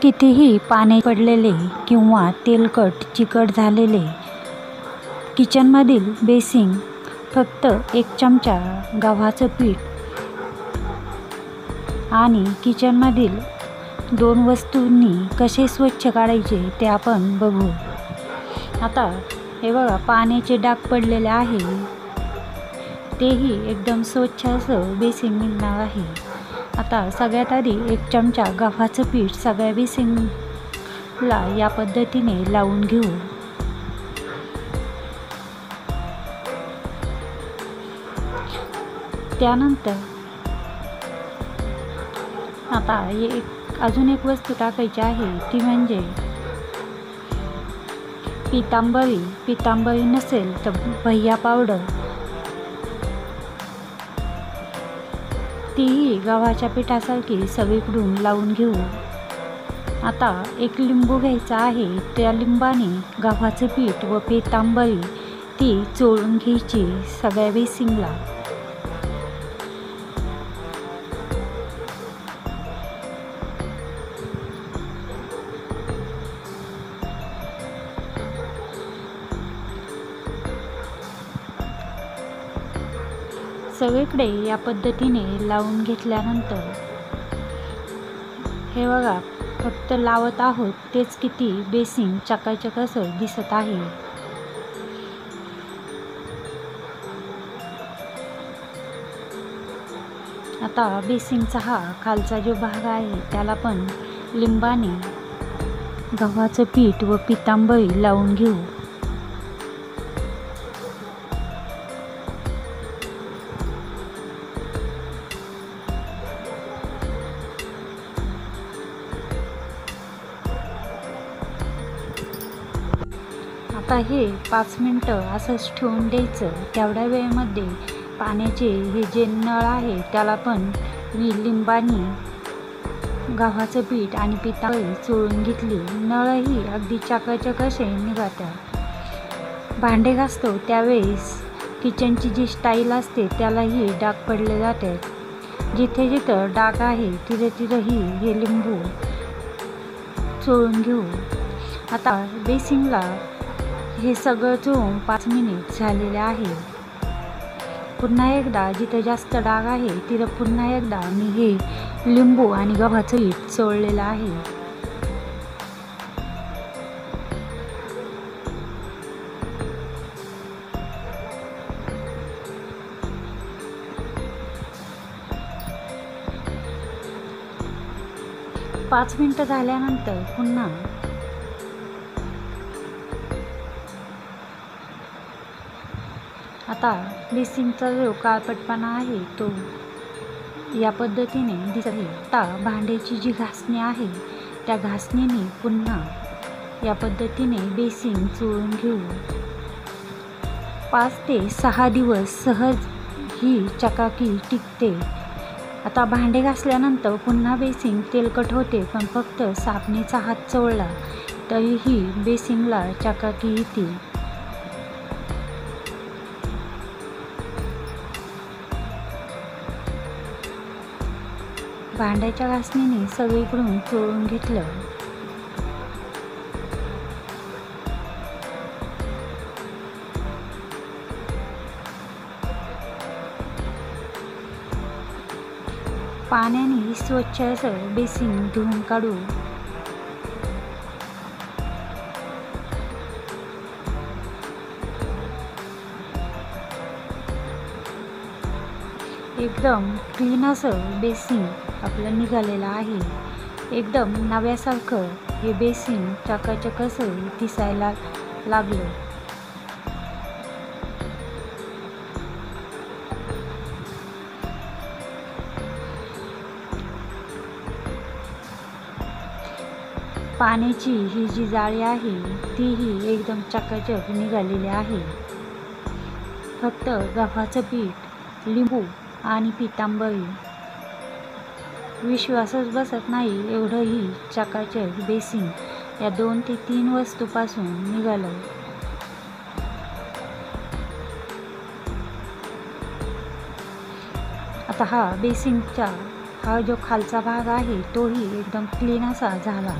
कितीही पाणी पडलेले किंवा तेलकट चिकट झालेले किचनमधील बेसिंग फक्त 1 चमचा गव्हाचं पीठ आणि किचनमधील 2 वस्तूंनी कसे स्वच्छ काढायचे ते आपण बघू। आता हे बघा, पाण्याचे डाग पडलेले आहे, तेही एकदम स्वच्छ असं बेसिंग निघणार आहे। आता सगळ्यात आधी 1 चमचा गव्हाचं पीठ सगळ्या बेसिंगला या पद्धतीने लावून घेऊ। त्यानंतर आता अजून एक वस्तू टाकायची आहे, ती म्हणजे पितांबरी नसेल तर भैया पावडर, तीही गव्हाच्या पिठासारखी सगळीकडून लावून घेऊ। आता 1 लिंबू घ्यायचा आहे, त्या लिंबाने गव्हाचं पीठ व पितांबरी ती चोळून घ्यायची सगळ्या बेसिंगला। सगळीकडे या पद्धतीने लावून घेतल्यानंतर हे बघा, फक्त लावत आहोत तेच किती बेसिंग चकाचक असं दिसत आहे। आता बेसिंगचा हा खालचा जो भाग आहे त्याला पण लिंबाने गव्हाचं पीठ व पितांबरी लावून घेऊ। आता हे 5 मिनटं असंच ठेवून द्यायचं। तेवढ्या वेळेमध्ये पाण्याचे हे जे नळ आहे त्याला पण मी लिंबाने गव्हाचं पीठ आणि पितांबरी चोळून घेतली। नळही अगदी चकाचक असे निघतात। भांडे घासतो त्यावेळेस किचनची जी स्टाईल असते त्यालाही डाग पडले जातात। जिथे जिथं डाग आहे तिथेही हे लिंबू चोळून घेऊ। आता बेसिंगला हे सगळं चोळून 5 मिनिट झालेले आहे। पुन्हा एकदा जिथं जास्त डाग आहे तिथं पुन्हा एकदा मी हे लिंबू आणि गव्हाचं पीठ चोळलेलं आहे। पाच मिनिटं झाल्यानंतर पुन्हा आता बेसिंगचा जो काळपटपणा आहे तो या पद्धतीने दिसत आहे। आता भांड्याची जी घासणी आहे त्या घासणीने पुन्हा या पद्धतीने बेसिंग चोळून घेऊ। 5 ते 6 दिवस सहज ही चकाकी टिकते। आता भांडे घासल्यानंतर पुन्हा बेसिंग तेलकट होते, पण फक्त साबणाचा हात चोळला तरीही बेसिंगला चकाकी येते। भांड्याच्या घासणीने सगळीकडून चोळून घेतलं। पाण्याने स्वच्छ असं बेसिंग धुवून काढू। एकदम क्लीन असं बेसिंग आपलं निघालेलं आहे। एकदम नव्यासारखं हे बेसिंग चकाचक असं दिसायला लागलं। पाण्याची ही जी जाळी आहे तीही एकदम चकाचक निघालेली आहे। फक्त गव्हाचं पीठ, लिंबू आणि पितांबरी, विश्वासच बसत नाही एवढंही चकाचक बेसिंग या 2 ते 3 वस्तूपासून निघालं। आता हा बेसिंगचा हा जो खालचा भाग आहे तोही एकदम क्लीन असा झाला.